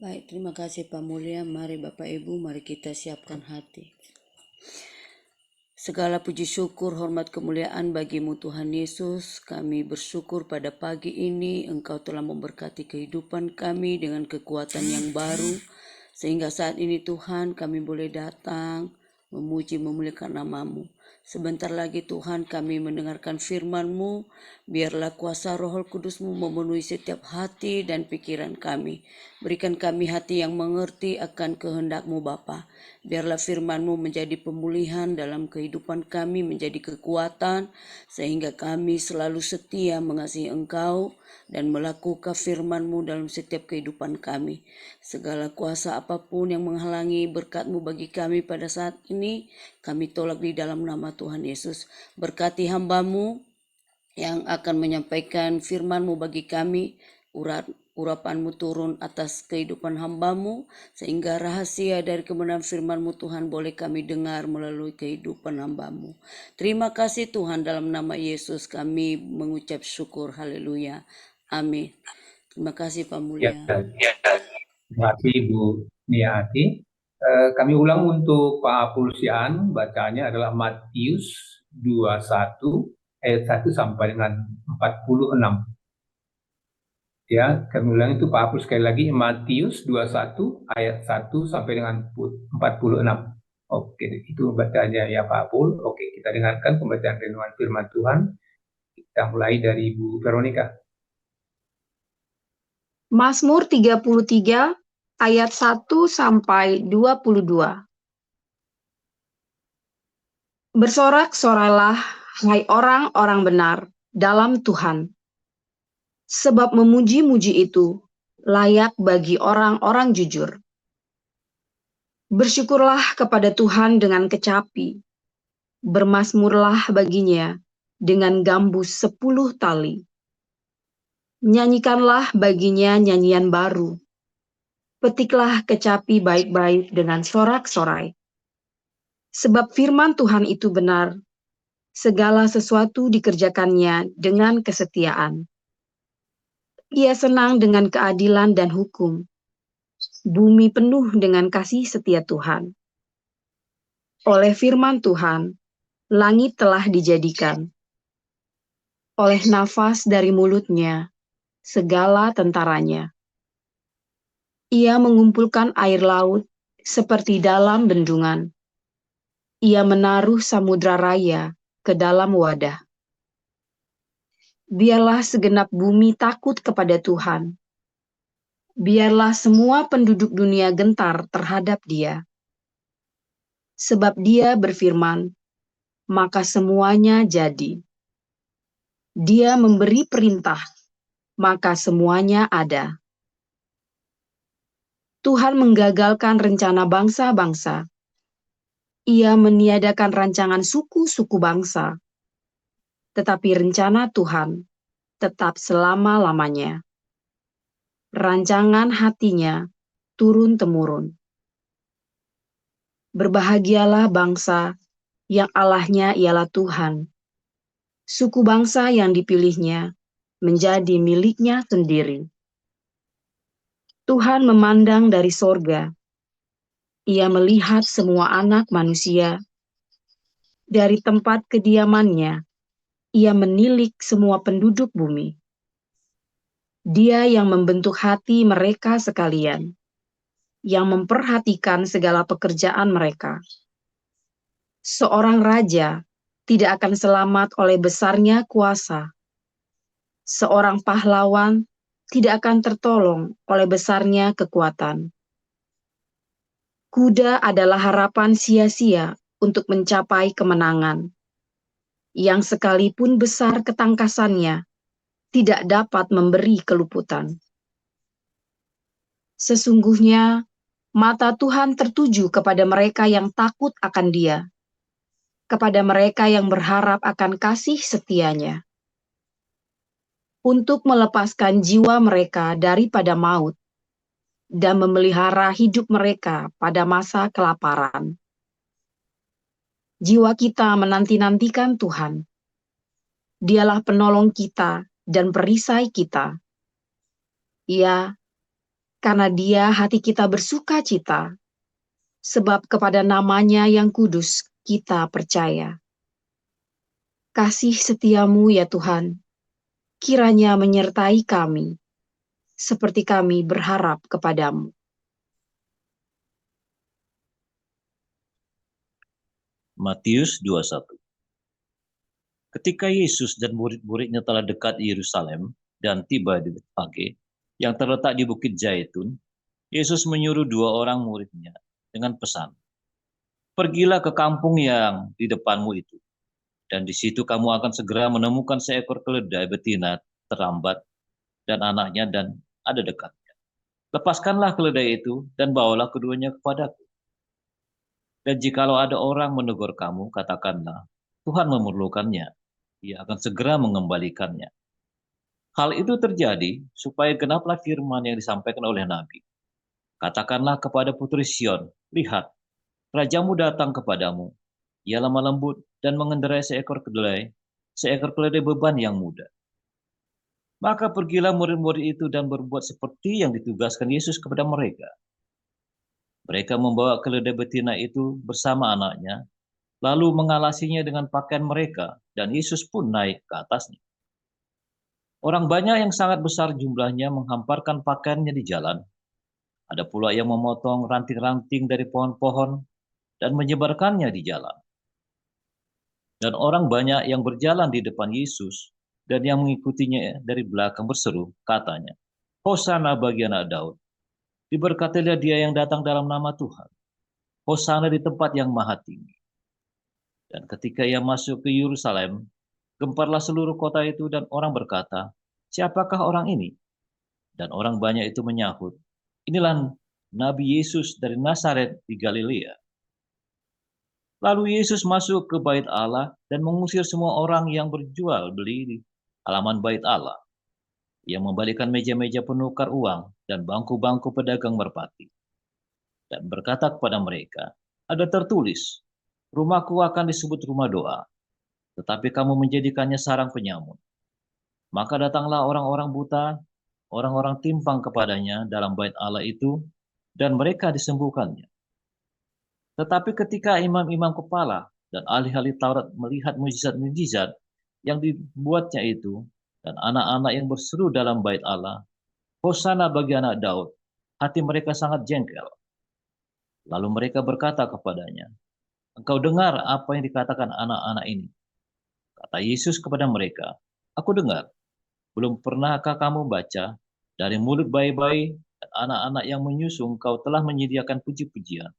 Baik, terima kasih Pak Mulia. Mari Bapak Ibu, mari kita siapkan hati. Segala puji syukur, hormat kemuliaan bagimu Tuhan Yesus. Kami bersyukur pada pagi ini Engkau telah memberkati kehidupan kami dengan kekuatan yang baru. Sehingga saat ini Tuhan kami boleh datang memuji memuliakan nama-Mu. Sebentar lagi Tuhan kami mendengarkan firman-Mu, biarlah kuasa Roh Kudus-Mu memenuhi setiap hati dan pikiran kami. Berikan kami hati yang mengerti akan kehendak-Mu Bapa. Biarlah firman-Mu menjadi pemulihan dalam kehidupan kami, menjadi kekuatan, sehingga kami selalu setia mengasihi Engkau dan melakukan firman-Mu dalam setiap kehidupan kami. Segala kuasa apapun yang menghalangi berkat-Mu bagi kami pada saat ini, kami tolak di dalam nama Tuhan Yesus. Berkati hamba-Mu yang akan menyampaikan firman-Mu bagi kami, urapan-Mu turun atas kehidupan hamba-Mu, sehingga rahasia dari kebenaran firman-Mu Tuhan boleh kami dengar melalui kehidupan hamba-Mu. Terima kasih Tuhan, dalam nama Yesus kami mengucap syukur, haleluya, amin. Terima kasih Pak Mulia. Terima kasih Ibu Niati. Kami ulang untuk Pak Pulsian, bacanya adalah Matius 21 ayat 1 sampai dengan 46. Ya, kami ulang itu Pak Apul sekali lagi, Matius 21 ayat 1 sampai dengan 46. Oke, itu bacanya ya Pak Apul. Oke, kita dengarkan pembacaan renungan firman Tuhan. Kita mulai dari Ibu Veronica. Mazmur 33 ayat 1 sampai 22. Bersorak-sorailah, hai orang-orang benar, dalam Tuhan. Sebab memuji-muji itu layak bagi orang-orang jujur. Bersyukurlah kepada Tuhan dengan kecapi. Bermazmurlah baginya dengan gambus 10 tali. Nyanyikanlah baginya nyanyian baru. Petiklah kecapi baik-baik dengan sorak-sorai. Sebab firman Tuhan itu benar, segala sesuatu dikerjakannya dengan kesetiaan. Ia senang dengan keadilan dan hukum. Bumi penuh dengan kasih setia Tuhan. Oleh firman Tuhan, langit telah dijadikan. Oleh nafas dari mulutnya, segala tentaranya. Ia mengumpulkan air laut seperti dalam bendungan. Ia menaruh samudra raya ke dalam wadah. Biarlah segenap bumi takut kepada Tuhan. Biarlah semua penduduk dunia gentar terhadap Dia. Sebab Dia berfirman, maka semuanya jadi. Dia memberi perintah, maka semuanya ada. Tuhan menggagalkan rencana bangsa-bangsa. Ia meniadakan rancangan suku-suku bangsa. Tetapi rencana Tuhan tetap selama-lamanya. Rancangan hatinya turun-temurun. Berbahagialah bangsa yang Allahnya ialah Tuhan. Suku bangsa yang dipilihnya menjadi miliknya sendiri. Tuhan memandang dari sorga. Ia melihat semua anak manusia. Dari tempat kediamannya, ia menilik semua penduduk bumi. Dia yang membentuk hati mereka sekalian, yang memperhatikan segala pekerjaan mereka. Seorang raja tidak akan selamat oleh besarnya kuasa. Seorang pahlawan tidak akan tertolong oleh besarnya kekuatan. Kuda adalah harapan sia-sia untuk mencapai kemenangan, yang sekalipun besar ketangkasannya, tidak dapat memberi keluputan. Sesungguhnya, mata Tuhan tertuju kepada mereka yang takut akan Dia, kepada mereka yang berharap akan kasih setianya, untuk melepaskan jiwa mereka daripada maut, dan memelihara hidup mereka pada masa kelaparan. Jiwa kita menanti-nantikan Tuhan. Dialah penolong kita dan perisai kita. Ya, karena Dia hati kita bersuka cita, sebab kepada nama-Nya yang kudus kita percaya. Kasih setiamu ya Tuhan, kiranya menyertai kami, seperti kami berharap kepadamu. Matius 21. Ketika Yesus dan murid-muridnya telah dekat Yerusalem dan tiba di Betfage, yang terletak di Bukit Zaitun, Yesus menyuruh 2 orang muridnya dengan pesan, "Pergilah ke kampung yang di depanmu itu, dan di situ kamu akan segera menemukan seekor keledai betina terambat dan anaknya dan ada dekatnya. Lepaskanlah keledai itu dan bawalah keduanya kepadaku. Dan jikalau ada orang menegur kamu, katakanlah, Tuhan memerlukannya. Ia akan segera mengembalikannya." Hal itu terjadi supaya genaplah firman yang disampaikan oleh Nabi. "Katakanlah kepada putri Sion, lihat, rajamu datang kepadamu. Ia lemah lembut dan mengendarai seekor keledai beban yang muda." Maka pergilah murid-murid itu dan berbuat seperti yang ditugaskan Yesus kepada mereka. Mereka membawa keledai betina itu bersama anaknya, lalu mengalasinya dengan pakaian mereka, dan Yesus pun naik ke atasnya. Orang banyak yang sangat besar jumlahnya menghamparkan pakaiannya di jalan. Ada pula yang memotong ranting-ranting dari pohon-pohon dan menyebarkannya di jalan. Dan orang banyak yang berjalan di depan Yesus dan yang mengikutinya dari belakang berseru, katanya, "Hosana bagi anak Daud. Diberkatilah dia yang datang dalam nama Tuhan. Hosana di tempat yang maha tinggi." Dan ketika ia masuk ke Yerusalem, gemparlah seluruh kota itu dan orang berkata, "Siapakah orang ini?" Dan orang banyak itu menyahut, "Inilah Nabi Yesus dari Nazaret di Galilea." Lalu Yesus masuk ke bait Allah dan mengusir semua orang yang berjual beli di halaman bait Allah. Ia membalikkan meja-meja penukar uang dan bangku-bangku pedagang merpati. Dan berkata kepada mereka, "Ada tertulis, rumahku akan disebut rumah doa, tetapi kamu menjadikannya sarang penyamun." Maka datanglah orang-orang buta, orang-orang timpang kepadanya dalam bait Allah itu, dan mereka disembuhkannya. Tetapi ketika imam-imam kepala dan ahli-ahli Taurat melihat mujizat-mujizat yang dibuatnya itu, dan anak-anak yang berseru dalam bait Allah, "Hosana bagi anak Daud," hati mereka sangat jengkel. Lalu mereka berkata kepadanya, "Engkau dengar apa yang dikatakan anak-anak ini?" Kata Yesus kepada mereka, "Aku dengar. Belum pernahkah kamu baca, dari mulut bayi-bayi dan anak-anak yang menyusu Engkau telah menyediakan puji-pujian?"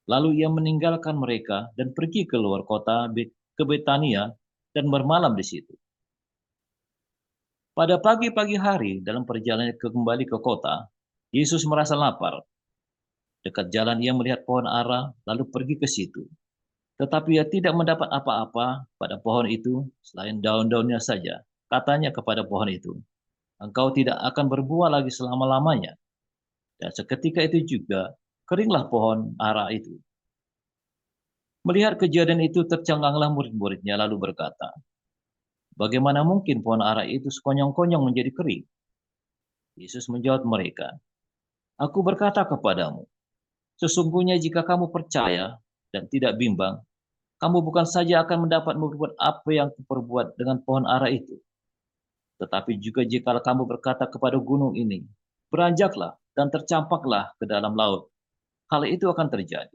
Lalu ia meninggalkan mereka dan pergi ke luar kota ke Betania dan bermalam di situ. Pada pagi-pagi hari dalam perjalanan kembali ke kota, Yesus merasa lapar. Dekat jalan ia melihat pohon ara, lalu pergi ke situ. Tetapi ia tidak mendapat apa-apa pada pohon itu selain daun-daunnya saja. Katanya kepada pohon itu, "Engkau tidak akan berbuah lagi selama-lamanya." Dan seketika itu juga keringlah pohon ara itu. Melihat kejadian itu tercenganglah murid-muridnya lalu berkata, "Bagaimana mungkin pohon ara itu sekonyong-konyong menjadi kering?" Yesus menjawab mereka, "Aku berkata kepadamu, sesungguhnya jika kamu percaya dan tidak bimbang, kamu bukan saja akan mendapat berbuat apa yang kuperbuat dengan pohon ara itu, tetapi juga jika kamu berkata kepada gunung ini, beranjaklah dan tercampaklah ke dalam laut, hal itu akan terjadi.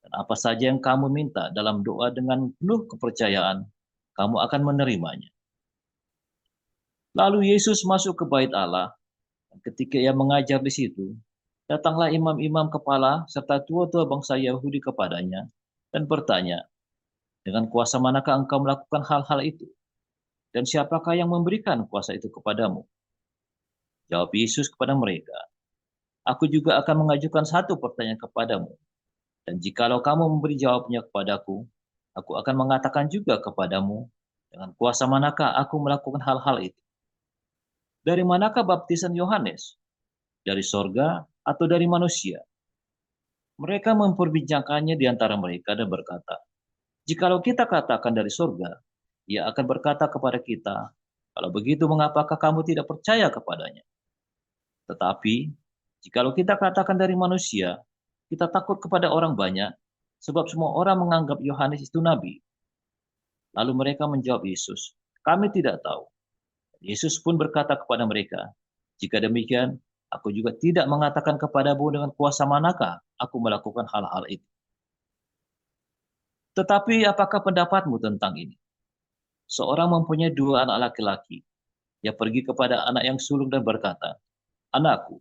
Dan apa saja yang kamu minta dalam doa dengan penuh kepercayaan, kamu akan menerimanya." Lalu Yesus masuk ke bait Allah, dan ketika ia mengajar di situ, datanglah imam-imam kepala serta tua-tua bangsa Yahudi kepadanya dan bertanya, "Dengan kuasa manakah engkau melakukan hal-hal itu? Dan siapakah yang memberikan kuasa itu kepadamu?" Jawab Yesus kepada mereka, "Aku juga akan mengajukan satu pertanyaan kepadamu. Dan jikalau kamu memberi jawabnya kepadaku, aku akan mengatakan juga kepadamu, dengan kuasa manakah aku melakukan hal-hal itu. Dari manakah baptisan Yohanes? Dari sorga atau dari manusia?" Mereka memperbincangkannya di antara mereka dan berkata, "Jikalau kita katakan dari sorga, ia akan berkata kepada kita, 'Kalau begitu mengapakah kamu tidak percaya kepadanya?' Tetapi, jikalau kita katakan dari manusia, kita takut kepada orang banyak, sebab semua orang menganggap Yohanes itu nabi. Lalu mereka menjawab Yesus, kami tidak tahu. Yesus pun berkata kepada mereka, jika demikian, aku juga tidak mengatakan kepadamu dengan kuasa manakah aku melakukan hal-hal itu. Tetapi apakah pendapatmu tentang ini? Seorang mempunyai 2 anak laki-laki. Ia pergi kepada anak yang sulung dan berkata, anakku,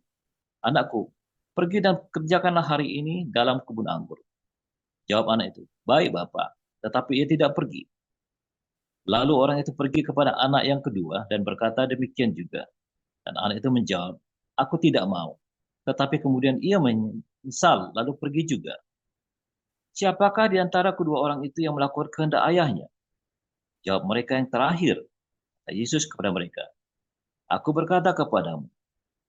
anakku, pergi dan kerjakanlah hari ini dalam kebun anggur. Jawab anak itu, baik Bapak, tetapi ia tidak pergi. Lalu orang itu pergi kepada anak yang kedua dan berkata demikian juga. Dan anak itu menjawab, aku tidak mau. Tetapi kemudian ia menyesal lalu pergi juga. Siapakah di antara kedua orang itu yang melakukan kehendak ayahnya? Jawab mereka yang terakhir. Kata Yesus kepada mereka, aku berkata kepadamu,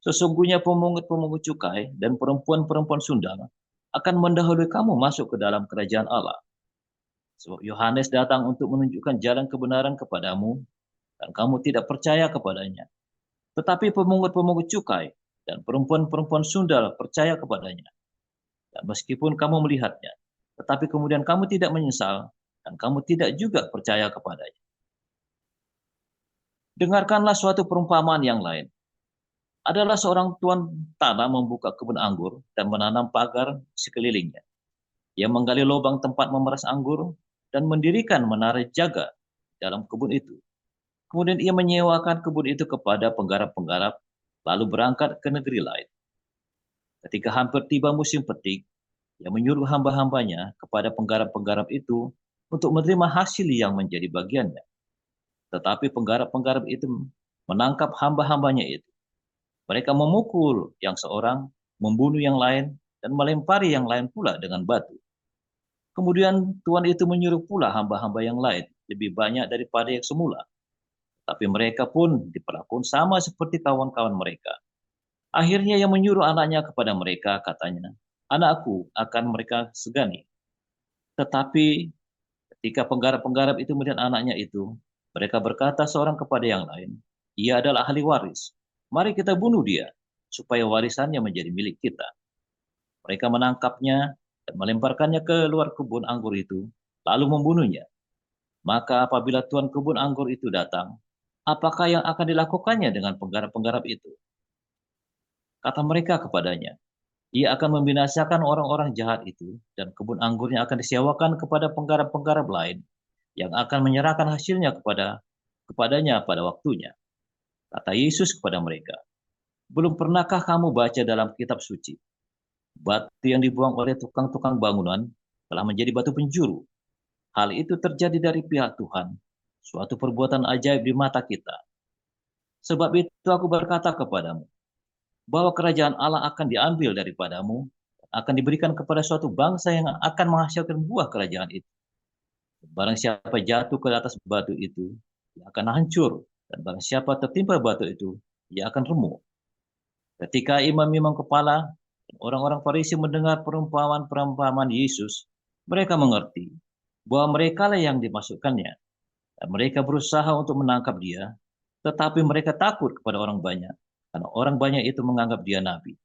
sesungguhnya pemungut-pemungut cukai dan perempuan-perempuan sundal akan mendahului kamu masuk ke dalam kerajaan Allah. Sebab Yohanes datang untuk menunjukkan jalan kebenaran kepadamu, dan kamu tidak percaya kepadanya. Tetapi pemungut-pemungut cukai dan perempuan-perempuan sundal percaya kepadanya. Dan meskipun kamu melihatnya, tetapi kemudian kamu tidak menyesal, dan kamu tidak juga percaya kepadanya. Dengarkanlah suatu perumpamaan yang lain. Adalah seorang tuan tanah membuka kebun anggur dan menanam pagar sekelilingnya. Ia menggali lubang tempat memeras anggur dan mendirikan menara jaga dalam kebun itu. Kemudian ia menyewakan kebun itu kepada penggarap-penggarap, lalu berangkat ke negeri lain. Ketika hampir tiba musim petik, ia menyuruh hamba-hambanya kepada penggarap-penggarap itu untuk menerima hasil yang menjadi bagiannya. Tetapi penggarap-penggarap itu menangkap hamba-hambanya itu. Mereka memukul yang seorang, membunuh yang lain, dan melempari yang lain pula dengan batu. Kemudian Tuhan itu menyuruh pula hamba-hamba yang lain lebih banyak daripada yang semula. Tapi mereka pun diperlakukan sama seperti kawan-kawan mereka. Akhirnya ia menyuruh anaknya kepada mereka, katanya, anakku akan mereka segani. Tetapi ketika penggarap-penggarap itu melihat anaknya itu, mereka berkata seorang kepada yang lain, ia adalah ahli waris. Mari kita bunuh dia, supaya warisannya menjadi milik kita. Mereka menangkapnya dan melemparkannya ke luar kebun anggur itu, lalu membunuhnya. Maka apabila tuan kebun anggur itu datang, apakah yang akan dilakukannya dengan penggarap-penggarap itu? Kata mereka kepadanya, ia akan membinasakan orang-orang jahat itu, dan kebun anggurnya akan disewakan kepada penggarap-penggarap lain, yang akan menyerahkan hasilnya kepadanya pada waktunya. Kata Yesus kepada mereka, belum pernahkah kamu baca dalam kitab suci, batu yang dibuang oleh tukang-tukang bangunan telah menjadi batu penjuru. Hal itu terjadi dari pihak Tuhan, suatu perbuatan ajaib di mata kita. Sebab itu aku berkata kepadamu, bahwa kerajaan Allah akan diambil daripadamu, akan diberikan kepada suatu bangsa yang akan menghasilkan buah kerajaan itu. Barang siapa jatuh ke atas batu itu, ia akan hancur, dan barang siapa tertimpa batu itu, ia akan remuk. Ketika imam-imam kepala dan orang-orang Farisi mendengar perumpamaan Yesus, mereka mengerti bahwa mereka lah yang dimasukkannya, dan mereka berusaha untuk menangkap dia, tetapi mereka takut kepada orang banyak, karena orang banyak itu menganggap dia nabi.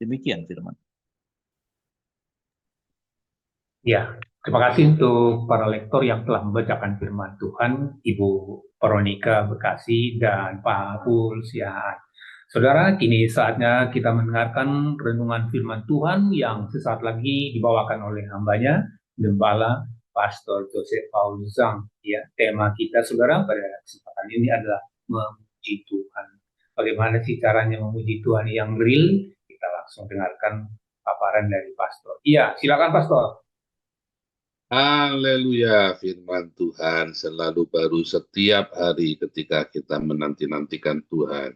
Demikian firman. Ya, terima kasih untuk para lektor yang telah membacakan firman Tuhan, Ibu Veronica Bekasi dan Pak Pulsiaan. Saudara, kini saatnya kita mendengarkan renungan firman Tuhan yang sesaat lagi dibawakan oleh hambanya, Gembala Pastor Joseph Paul Zhang. Ya, tema kita, saudara, pada kesempatan ini adalah memuji Tuhan. Bagaimana sih caranya memuji Tuhan yang real? Kita langsung dengarkan paparan dari Pastor. Iya, silakan Pastor. Haleluya, firman Tuhan selalu baru setiap hari ketika kita menanti-nantikan Tuhan.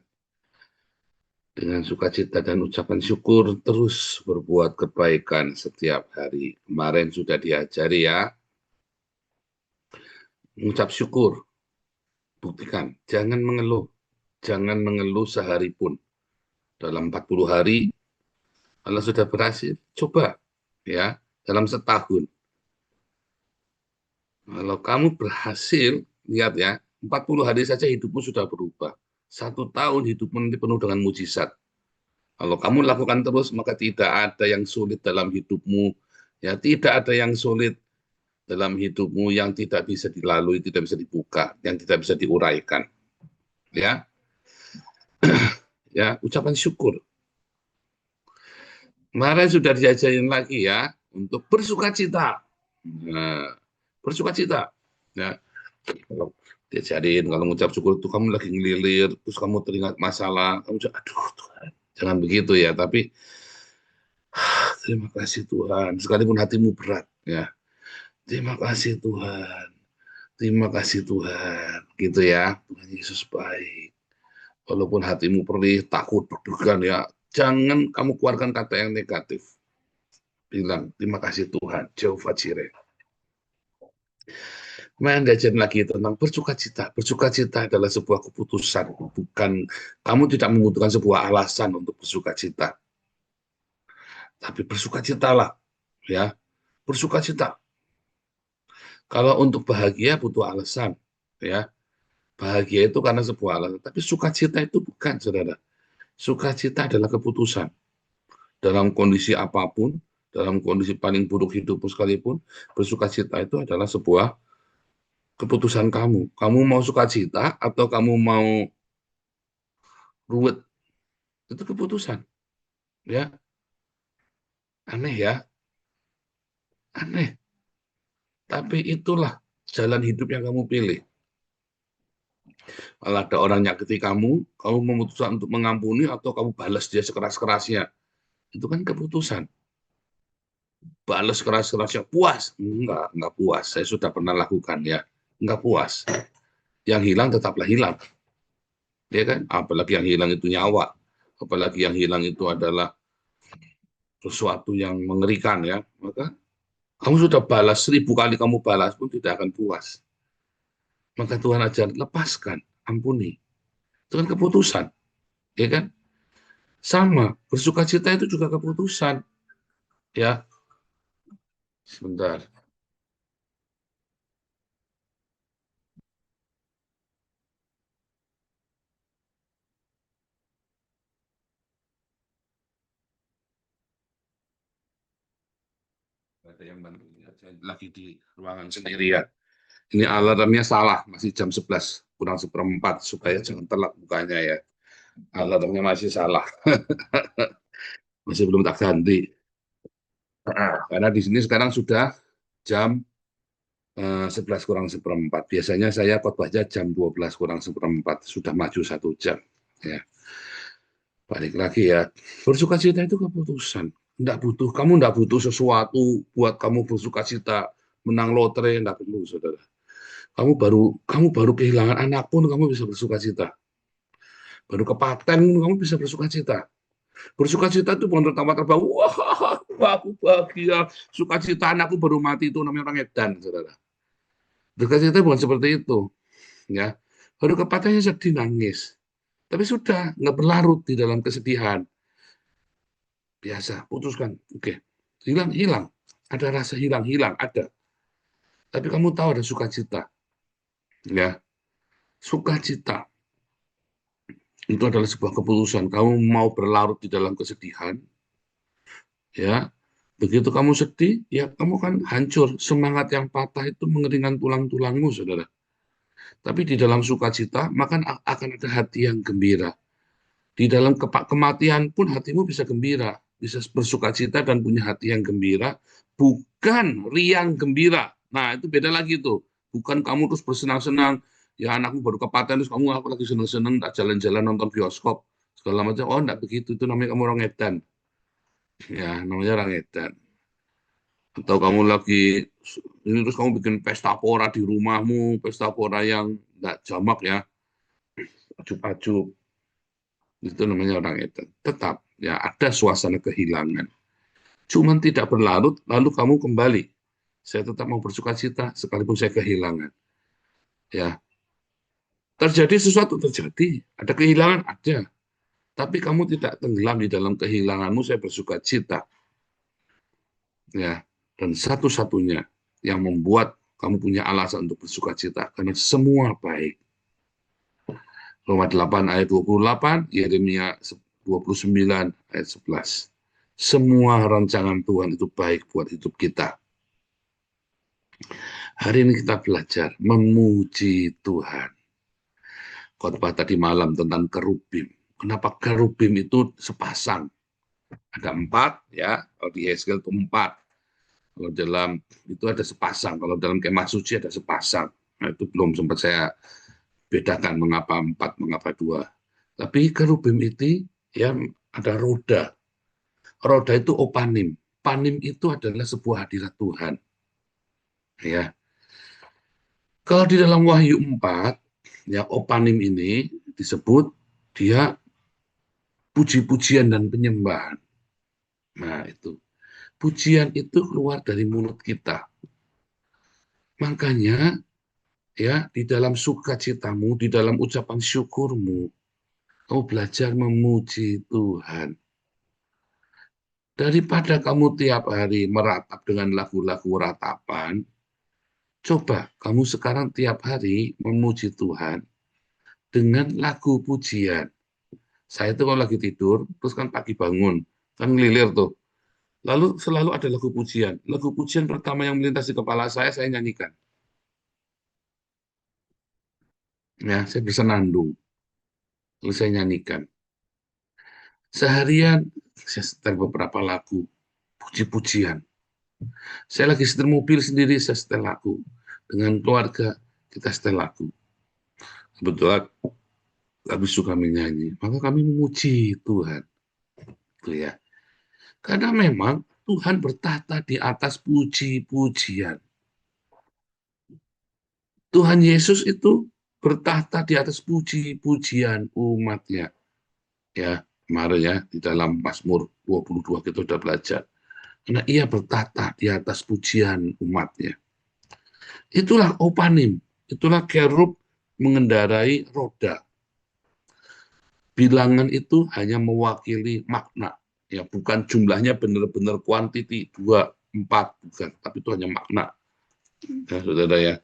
Dengan sukacita dan ucapan syukur terus berbuat kebaikan setiap hari. Kemarin sudah diajari ya, mengucap syukur, buktikan, jangan mengeluh sehari pun. Dalam 40 hari, kalau sudah berhasil, coba ya, dalam setahun. Kalau kamu berhasil, lihat ya, 40 hari saja hidupmu sudah berubah. 1 tahun hidupmu nanti penuh dengan mujizat. Kalau kamu lakukan terus, maka tidak ada yang sulit dalam hidupmu. Ya, tidak ada yang sulit dalam hidupmu yang tidak bisa dilalui, tidak bisa dibuka, yang tidak bisa diuraikan. Ya, ya, ucapan syukur. Kemarin sudah diajarin lagi ya untuk bersukacita. Nah, bersukacita. Ya, kalau diajarin kalau mengucap syukur itu kamu lagi ngelilir, terus kamu teringat masalah, kamu aduh Tuhan, jangan begitu ya. Tapi terima kasih Tuhan, sekalipun hatimu berat ya. Terima kasih Tuhan. Terima kasih Tuhan, gitu ya. Tuhan Yesus baik. Walaupun hatimu perih, takut, deg-degan ya, jangan kamu keluarkan kata yang negatif. Bilang, terima kasih Tuhan, Jehovah Jireh. Kemarin diajarin lagi tentang bersukacita. Bersukacita adalah sebuah keputusan, bukan kamu tidak membutuhkan sebuah alasan untuk bersukacita. Tapi bersukacitalah, ya. Bersukacita. Kalau untuk bahagia butuh alasan, ya. Bahagia itu karena sebuah alasan, tapi sukacita itu bukan, saudara. Sukacita adalah keputusan. Dalam kondisi apapun, dalam kondisi paling buruk hidupmu sekalipun, bersukacita itu adalah sebuah keputusan kamu. Kamu mau sukacita atau kamu mau ruwet, itu keputusan. Ya, aneh ya, aneh. Tapi itulah jalan hidup yang kamu pilih. Kalau ada orang nyakiti kamu memutuskan untuk mengampuni atau kamu balas dia sekeras-kerasnya. Itu kan keputusan. Balas keras-kerasnya, puas? Enggak puas. Saya sudah pernah lakukan ya. Enggak puas. Yang hilang tetaplah hilang. Ya kan? Apalagi yang hilang itu nyawa. Apalagi yang hilang itu adalah sesuatu yang mengerikan ya. Maka kamu sudah balas 1000 kali kamu balas pun tidak akan puas. Maka Tuhan ajar lepaskan, ampuni. Itu kan keputusan. Ya kan? Sama, bersukacita itu juga keputusan. Ya. Sebentar. Ada yang bantu lagi di ruangan sendirian. Ini alarmnya salah, masih jam 11 kurang seperempat, supaya jangan telat bukanya ya. Alarmnya masih salah. Masih belum tak ganti. Karena di sini sekarang sudah jam 11 kurang seperempat. Biasanya saya khotbahnya jam 12 kurang seperempat. Sudah maju 1 jam. Ya. Balik lagi ya. Bersukacita itu keputusan. Kamu enggak butuh sesuatu buat kamu bersukacita, menang lotre, enggak perlu, saudara. Kamu baru kehilangan anak pun kamu bisa bersukacita. Baru kepaten kamu bisa bersukacita. Bersukacita itu bukan tertawa-tertawa, wah aku bahagia, sukacita anakku baru mati, itu namanya orang edan, saudara. Bersukacita bukan seperti itu, ya. Baru kepatennya sedih nangis, tapi sudah nggak berlarut di dalam kesedihan. Biasa, putuskan, oke, hilang, ada rasa hilang, ada. Tapi kamu tahu ada sukacita, ya. Sukacita itu adalah sebuah keputusan. Kamu mau berlarut di dalam kesedihan, ya. Begitu kamu sedih, ya kamu kan hancur. Semangat yang patah itu mengeringkan tulang-tulangmu, saudara. Tapi di dalam sukacita, maka akan ada hati yang gembira. Di dalam kematian pun hatimu bisa gembira, bisa bersukacita dan punya hati yang gembira, bukan riang gembira. Nah, itu beda lagi tuh. Bukan kamu terus bersenang-senang, ya anakmu baru kepaten, terus kamu lagi senang-senang, tak jalan-jalan nonton bioskop, segala macam. Oh, enggak begitu, itu namanya kamu orang edan. Ya, namanya orang edan. Atau kamu lagi, ini terus kamu bikin pesta pora di rumahmu, pesta pora yang enggak jamak ya, acup-acup. Itu namanya orang edan. Tetap, ya ada suasana kehilangan. Cuman tidak berlarut, lalu kamu kembali. Saya tetap mau bersukacita, sekalipun saya kehilangan. Ya, terjadi sesuatu, terjadi. Ada kehilangan, ada. Tapi kamu tidak tenggelam di dalam kehilanganmu, saya bersukacita. Ya, dan satu-satunya yang membuat kamu punya alasan untuk bersukacita, karena semua baik. Roma 8 ayat 28, Yeremia 29 ayat 11. Semua rancangan Tuhan itu baik buat hidup kita. Hari ini kita belajar memuji Tuhan. Khotbah tadi malam tentang kerubim. Kenapa kerubim itu sepasang? Ada 4 ya, kalau di Hezkel itu 4. Kalau dalam itu ada sepasang, kalau dalam kemah suci ada sepasang. Nah, itu belum sempat saya bedakan mengapa 4, mengapa 2. Tapi kerubim itu ya ada roda. Roda itu opanim. Panim itu adalah sebuah hadirat Tuhan. Ya. Kalau di dalam Wahyu 4, ya opanim ini disebut dia puji-pujian dan penyembahan. Nah, itu. Pujian itu keluar dari mulut kita. Makanya ya di dalam sukacitamu, di dalam ucapan syukurmu, kau belajar memuji Tuhan. Daripada kamu tiap hari meratap dengan lagu-lagu ratapan, coba kamu sekarang tiap hari memuji Tuhan dengan lagu pujian. Saya itu kalau lagi tidur, terus kan pagi bangun, kan ngelilir tuh. Lalu selalu ada lagu pujian. Lagu pujian pertama yang melintas di kepala saya nyanyikan. Ya, saya bersenandung. Lalu saya nyanyikan. Seharian saya setel beberapa lagu, puji-pujian. Saya lagi setel mobil sendiri, saya setel lagu. Dengan keluarga, kita setel lagu. Kebetulan kami suka menyanyi, maka kami memuji Tuhan. Itu ya. Karena memang Tuhan bertahta di atas puji-pujian. Tuhan Yesus itu bertahta di atas puji-pujian umatnya. Ya, kemarin ya, di dalam Mazmur 22 kita sudah belajar. Karena ia bertahta di atas pujian umatnya. Itulah opanim, itulah kerub mengendarai roda. Bilangan itu hanya mewakili makna, ya bukan jumlahnya benar-benar kuantiti 2, 4, bukan, tapi itu hanya makna. Ya, saudara ya,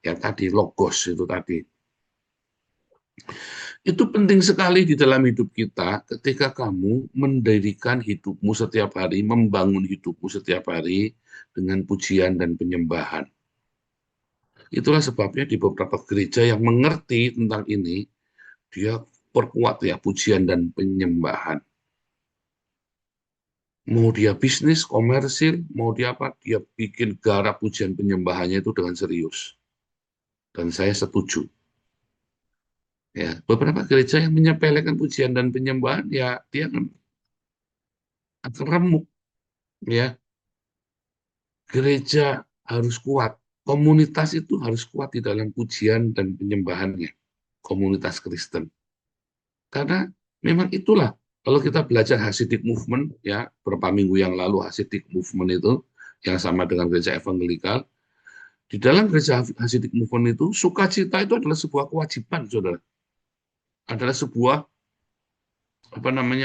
yang tadi logos itu tadi. Itu penting sekali di dalam hidup kita ketika kamu mendirikan hidupmu setiap hari, membangun hidupmu setiap hari dengan pujian dan penyembahan. Itulah sebabnya di beberapa gereja yang mengerti tentang ini, dia perkuat ya pujian dan penyembahan. Mau dia bisnis, komersil, mau dia apa, dia bikin garap pujian penyembahannya itu dengan serius. Dan saya setuju. Ya, beberapa gereja yang menyepelekan pujian dan penyembahan, ya dia akan remuk. Ya, gereja harus kuat. Komunitas itu harus kuat di dalam pujian dan penyembahannya. Komunitas Kristen. Karena memang itulah, kalau kita belajar Hasidic Movement, ya beberapa minggu yang lalu Hasidic Movement itu, yang sama dengan gereja evangelikal, di dalam gereja Hasidic Movement itu, sukacita itu adalah sebuah kewajiban, saudara. Adalah sebuah,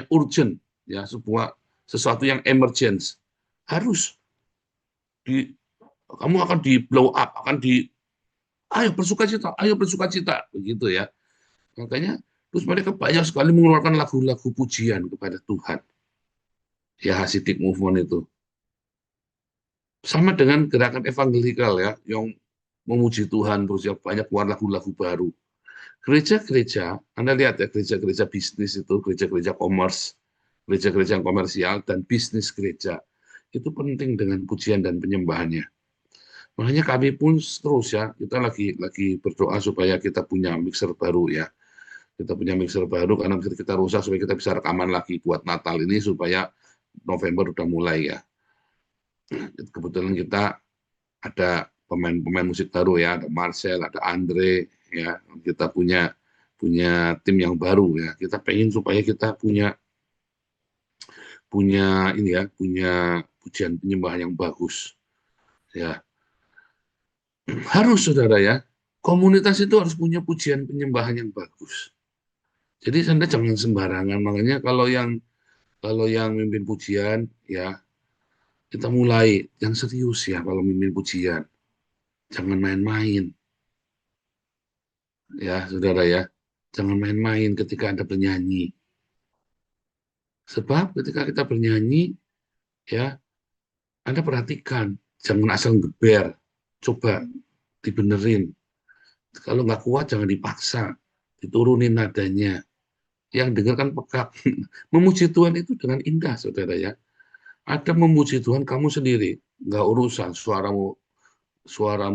urgent, ya sebuah sesuatu yang emergency. Harus. Kamu akan di blow up, ayo bersuka cita, begitu ya. Makanya terus mereka banyak sekali mengeluarkan lagu-lagu pujian kepada Tuhan. Ya Hasidic Movement itu. Sama dengan gerakan evangelikal ya, yang memuji Tuhan, terus ya banyak keluar lagu-lagu baru. Gereja-gereja, Anda lihat ya, gereja-gereja bisnis itu, gereja-gereja commerce, gereja-gereja yang komersial, dan bisnis gereja, itu penting dengan pujian dan penyembahannya. Makanya kami pun terus ya, kita lagi berdoa supaya kita punya mixer baru ya. Kita punya mixer baru karena mixer kita rusak supaya kita bisa rekaman lagi buat Natal ini supaya November udah mulai ya. Kebetulan kita ada pemain musik baru ya, ada Marcel, ada Andre ya. Kita punya tim yang baru ya. Kita pengen supaya kita punya ini ya, punya pujian penyembahan yang bagus. Ya. Harus saudara ya, komunitas itu harus punya pujian penyembahan yang bagus. Jadi Anda jangan sembarangan, makanya kalau yang mimpin pujian ya kita mulai yang serius ya kalau mimpin pujian. Jangan main-main. Ya, saudara ya. Jangan main-main ketika Anda bernyanyi. Sebab ketika kita bernyanyi, ya, Anda perhatikan, jangan asal geber, coba dibenerin. Kalau nggak kuat jangan dipaksa, diturunin nadanya. Yang dengar kan peka. Memuji Tuhan itu dengan indah, saudara ya. Ada memuji Tuhan kamu sendiri, nggak urusan suaramu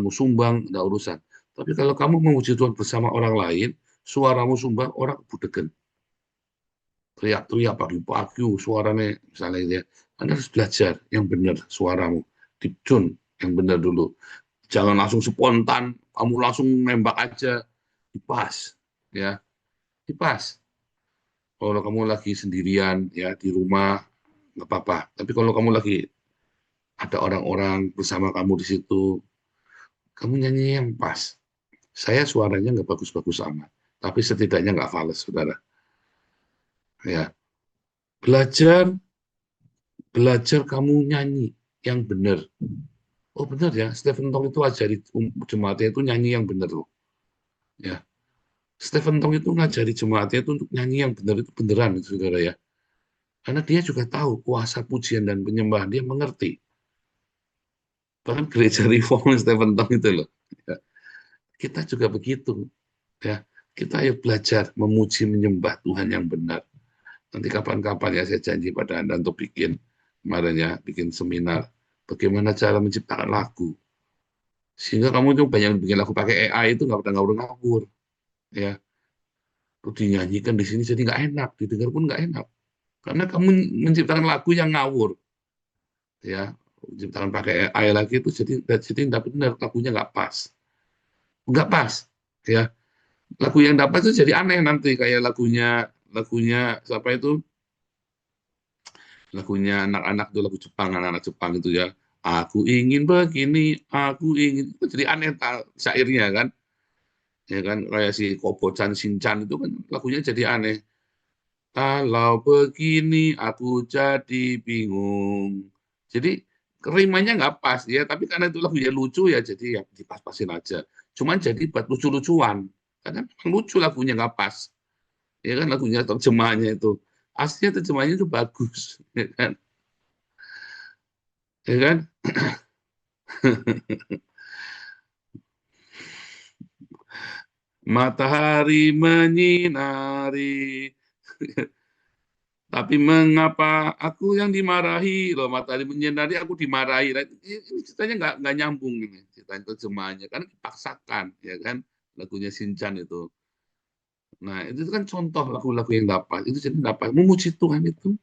sumbang, nggak urusan. Tapi kalau kamu memuji Tuhan bersama orang lain, suaramu sumbang, orang budegen. Teriak-teriak pagi-pagi, suaranya misalnya gitu ya. Anda harus belajar yang benar suaramu, deep tune yang benar dulu. Jangan langsung spontan, kamu langsung nembak aja, dipas, ya, dipas. Kalau kamu lagi sendirian ya di rumah nggak apa-apa. Tapi kalau kamu lagi ada orang-orang bersama kamu di situ, kamu nyanyi yang pas. Saya suaranya nggak bagus-bagus amat, tapi setidaknya nggak fals, saudara. Ya, belajar kamu nyanyi yang benar. Oh benar ya, Stephen Tong itu ajari jemaatnya itu nyanyi yang benar loh. Ya, Stephen Tong itu ngajari jemaatnya itu untuk nyanyi yang benar itu beneran, saudara ya. Karena dia juga tahu kuasa pujian dan penyembahan, dia mengerti. Bahkan gereja reform Stephen Tong itu loh. Ya, kita juga begitu. Ya, kita ayo belajar memuji menyembah Tuhan yang benar. Nanti kapan-kapan ya saya janji pada Anda untuk bikin kemarin ya, bikin seminar bagaimana cara menciptakan lagu. Sehingga kamu tuh banyak bikin lagu pakai AI itu nggak pernah ngawur-ngawur. Ya, terus dinyanyikan di sini jadi nggak enak, didengar pun nggak enak. Karena kamu menciptakan lagu yang ngawur. Ya, menciptakan pakai AI lagi itu jadi nggak benar, lagunya nggak pas. Ya, lagu yang dapat itu jadi aneh nanti kayak lagunya siapa itu, lagunya anak-anak itu, lagu Jepang, anak-anak Jepang itu ya, aku ingin begini, aku ingin, itu jadi aneh syairnya kan, ya kan, kayak si Kobo-chan Shinchan itu kan lagunya jadi aneh, kalau begini aku jadi bingung, jadi rimanya nggak pas ya, tapi karena itu lagunya lucu ya jadi ya dipas-pasin aja, cuman jadi buat lucu-lucuan, karena memang lucu lagunya nggak pas, ya kan, lagunya terjemahnya itu aslinya terjemahnya itu bagus, ya kan. Matahari menyinari, tapi mengapa aku yang dimarahi? Loh, matahari menyinari, aku dimarahi. Nah, ini ceritanya nggak nyambung ini, ceritanya terjemahannya, karena dipaksakan, ya kan, lagunya Shinchan itu. Nah, itu kan contoh lagu-lagu yang dapat. Itu jadi dapat. Memuji Tuhan itu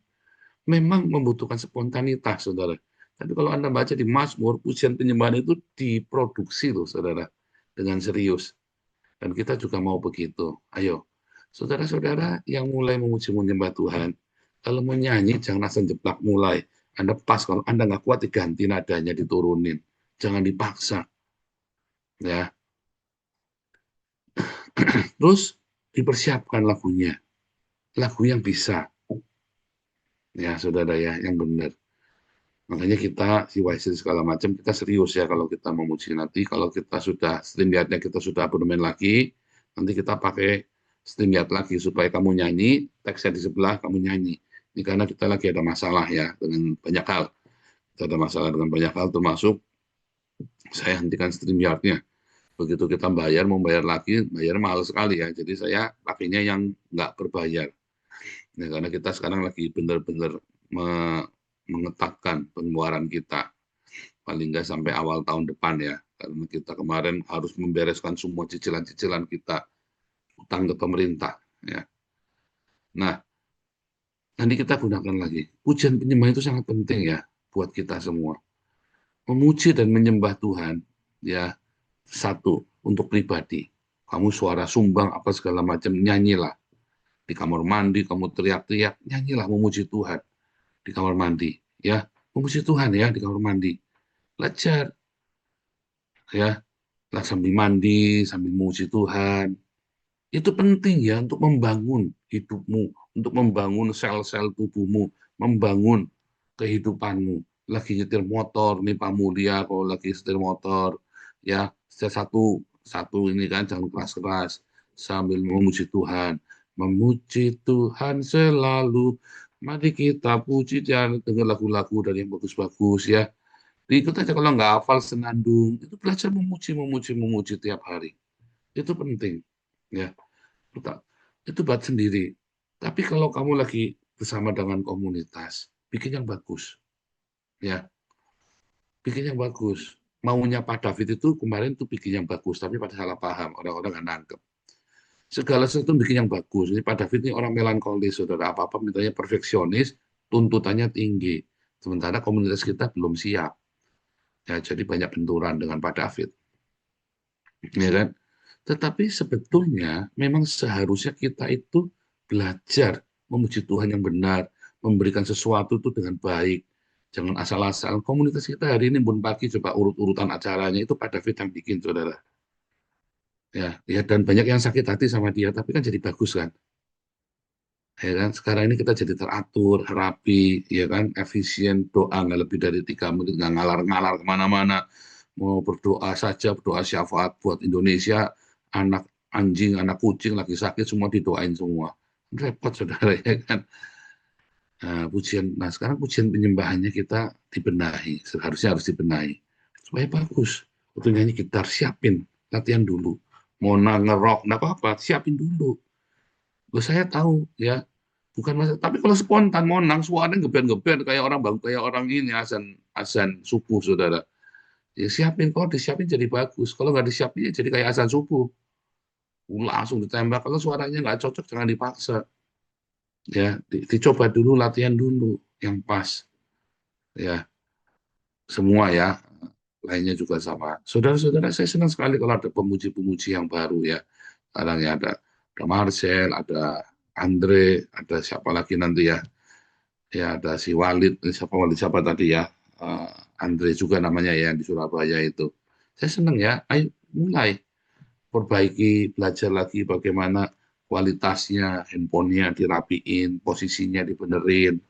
memang membutuhkan spontanitas, saudara. Tapi kalau Anda baca di Mazmur, pujian penyembahan itu diproduksi loh, saudara, dengan serius. Dan kita juga mau begitu. Ayo, saudara-saudara yang mulai memuji menyembah Tuhan, kalau mau nyanyi jangan asal jeplak mulai. Anda pas, kalau Anda nggak kuat diganti nadanya, diturunin. Jangan dipaksa. Ya. Terus dipersiapkan lagunya. Lagu yang bisa. Ya, saudara ya, yang benar. Makanya kita, si YC segala macam, kita serius ya kalau kita memuji nanti. Kalau kita sudah, StreamYard-nya kita sudah abonemen lagi, nanti kita pakai StreamYard lagi supaya kamu nyanyi, teksnya di sebelah kamu nyanyi. Ini karena kita lagi ada masalah ya dengan banyak hal. Kita ada masalah dengan banyak hal, termasuk saya hentikan StreamYard-nya. Begitu kita bayar, mau bayar lagi, bayar mahal sekali ya. Jadi saya pakainya yang nggak berbayar. Ya, karena kita sekarang lagi benar-benar mengetatkan pengeluaran kita. Paling nggak sampai awal tahun depan ya. Karena kita kemarin harus membereskan semua cicilan-cicilan kita, utang ke pemerintah. Ya. Nah, nanti kita gunakan lagi. Pujian penyembah itu sangat penting ya buat kita semua. Memuji dan menyembah Tuhan, ya, satu, untuk pribadi. Kamu suara sumbang, apa segala macam, nyanyilah. Di kamar mandi, kamu teriak-teriak, nyanyilah memuji Tuhan. Di kamar mandi, ya. Memuji Tuhan ya di kamar mandi. Belajar, ya. Sambil mandi, sambil memuji Tuhan. Itu penting ya untuk membangun hidupmu, untuk membangun sel-sel tubuhmu, membangun kehidupanmu. Lagi nyetir motor, nih Pak Mulia, kalau lagi setir motor, ya satu ini kan jangan keras-keras, sambil memuji Tuhan. Memuji Tuhan selalu, Mari kita puji dan dengar lagu-lagu dari yang bagus-bagus ya. Ikut aja kalau nggak hafal senandung, itu belajar memuji tiap hari. Itu penting. Ya, itu buat sendiri. Tapi kalau kamu lagi bersama dengan komunitas, bikin yang bagus. Ya, bikin yang bagus. Maunya Pak David itu kemarin tuh bikin yang bagus, tapi pada salah paham, orang-orang nggak nangkep. Segala sesuatu bikin yang bagus. Ini Pak David ini orang melankolis, saudara. Apa-apa mintanya perfeksionis, tuntutannya tinggi. Sementara komunitas kita belum siap. Ya, jadi banyak benturan dengan Pak David. Ya kan? Tetapi sebetulnya memang seharusnya kita itu belajar memuji Tuhan yang benar, memberikan sesuatu itu dengan baik. Jangan asal-asal. Komunitas kita hari ini pun pagi coba urut-urutan acaranya itu Pak David yang bikin, saudara. Ya, ya, dan banyak yang sakit hati sama dia, tapi kan jadi bagus kan. Ya kan, sekarang ini kita jadi teratur, rapi, ya kan, efisien, doa nggak lebih dari 3 menit, nggak ngalar-ngalar kemana-mana. Mau berdoa saja, berdoa syafaat buat Indonesia, anak anjing, anak kucing lagi sakit, semua didoain semua. Repot, saudara, ya kan. Nah, sekarang pujian penyembahannya kita dibenahi, seharusnya harus dibenahi. Supaya bagus. Untuk nyanyi gitar, siapin, latihan dulu. Mau ngerok, nggak apa-apa, siapin dulu. Saya tahu, ya, bukan masalah. Tapi kalau spontan monang, suaranya ngeband kayak orang bang, kayak orang ini azan subuh, saudara. Ya siapin, kalau disiapin jadi bagus. Kalau nggak disiapin, ya jadi kayak azan subuh. Langsung ditembak. Kalau suaranya nggak cocok, jangan dipaksa. Ya, dicoba dulu, latihan dulu yang pas. Ya, semua ya. Lainnya juga sama. Saudara-saudara, saya senang sekali kalau ada pemuji-pemuji yang baru ya. Sekarang ya ada Marcel, ada Andre, ada siapa lagi nanti ya. Ya ada si Walid, siapa tadi ya, Andre juga namanya ya di Surabaya itu. Saya senang ya, ayo mulai perbaiki, belajar lagi bagaimana kualitasnya, handphonenya dirapiin, posisinya dibenerin.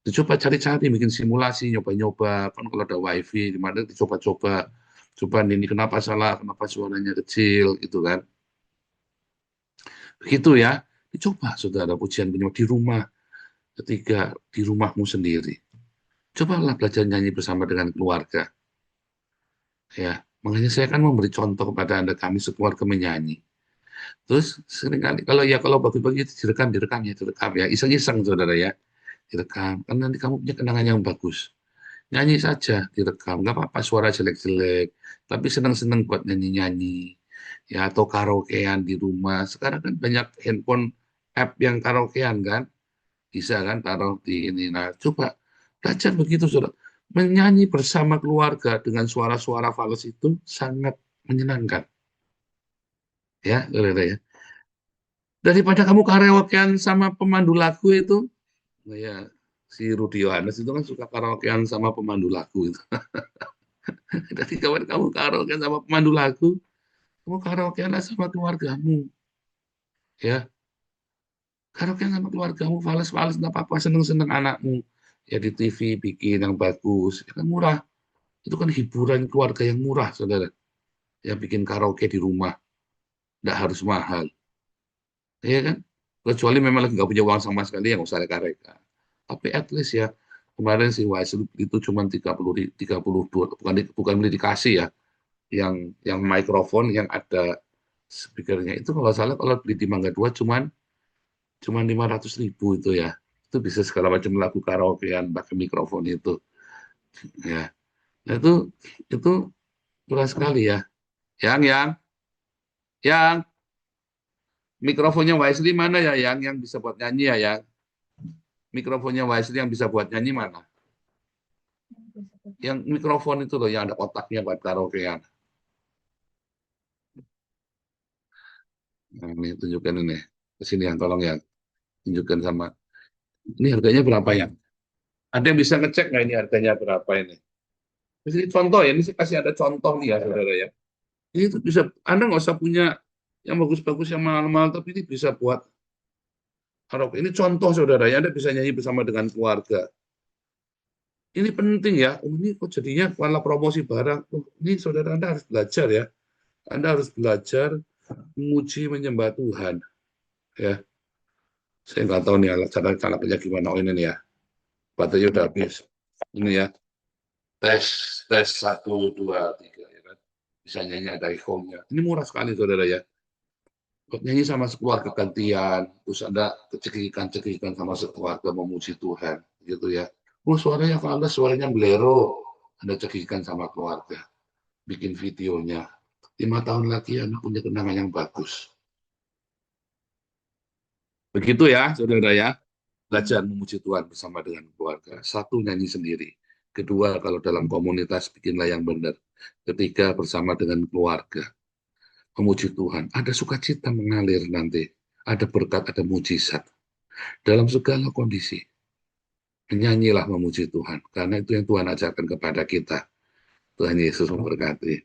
Dicoba cari-cari, bikin simulasi, nyoba-nyoba, kan kalau ada wifi, di mana dicoba-coba, coba ini kenapa salah, kenapa suaranya kecil, gitu kan. Begitu ya, dicoba saudara pujian penyembah di rumah, ketika di rumahmu sendiri. Cobalah belajar nyanyi bersama dengan keluarga. Ya, makanya saya kan memberi contoh kepada Anda, kami sekeluarga menyanyi. Terus seringkali kalau bagi-bagi direkam ya, iseng-iseng saudara ya, direkam. Kan nanti kamu punya kenangan yang bagus. Nyanyi saja, direkam, nggak apa-apa suara jelek-jelek, tapi senang-senang buat nyanyi-nyanyi. Ya, atau karaokean di rumah. Sekarang kan banyak handphone app yang karaokean kan, bisa kan taruh di ini. Nah, coba belajar begitu, saudara. Menyanyi bersama keluarga dengan suara-suara fals itu sangat menyenangkan. Ya, saudara ya. Daripada kamu karaokean sama pemandu lagu itu, nah ya, si Rudi Yohanes itu kan suka karaokean sama pemandu lagu itu. Jadi kamu karaokean sama pemandu lagu, kamu karaokean sama keluargamu. Ya, karaokean sama keluargamu, fals-fals, nggak apa-apa, seneng-seneng anakmu. Ya di TV bikin yang bagus, ya kan murah. Itu kan hiburan keluarga yang murah, saudara. Ya bikin karaoke di rumah, nggak harus mahal. Ya kan? Kecuali memang lagi nggak punya uang sama sekali, yang usah reka-reka. Tapi at least ya, kemarin si Wisely itu cuma 32, bukan beli dikasih ya, yang mikrofon yang ada speakernya itu kalau salah kalau beli di Mangga 2 cuman 500.000 itu ya. Itu bisa segala macam lagu karaokean pakai mikrofon itu. Ya. Nah, itu murah sekali ya. Yang mikrofonnya Wisely mana ya, yang bisa buat nyanyi ya, yang mikrofonnya Wisely yang bisa buat nyanyi mana? Yang mikrofon itu loh, yang ada otaknya buat karaokean. Nah, ini tunjukkan ini. Kesini yang tolong ya, tunjukkan sama. Ini harganya berapa ya? Ada yang bisa ngecek nggak ini harganya berapa ini? Ini contoh ya, ini saya kasih ada contoh nih ya, saudara ya. Ini tuh bisa, Anda nggak usah punya yang bagus-bagus, yang mahal-mahal, tapi ini bisa buat karaoke. Ini contoh, saudara ya, Anda bisa nyanyi bersama dengan keluarga. Ini penting ya. Ini kok jadinya malah promosi barang. Ini saudara, Anda harus belajar ya. Anda harus belajar memuji, menyembah Tuhan. Ya. Saya nggak tahu nih alat cara kerja gimana. Oh ini nih ya. Baterainya udah habis. Ini ya. Tes 1, 2, 3 ya kan. Bisa nyanyi ada echo-nya. Ini murah sekali saudara ya. Nyanyi sama sekeluarga gantian, terus ada cekikikan sama sekeluarga memuji Tuhan, gitu ya. Oh suaranya fals, suaranya bolero, ada cekikikan sama keluarga, bikin videonya. 5 tahun lagi anak punya kenangan yang bagus. Begitu ya, saudara ya. Belajar memuji Tuhan bersama dengan keluarga. Satu, nyanyi sendiri. Kedua, kalau dalam komunitas, bikinlah yang benar. Ketiga, bersama dengan keluarga. Memuji Tuhan. Ada sukacita mengalir nanti. Ada berkat, ada mujizat. Dalam segala kondisi. Menyanyilah memuji Tuhan. Karena itu yang Tuhan ajarkan kepada kita. Tuhan Yesus memberkati.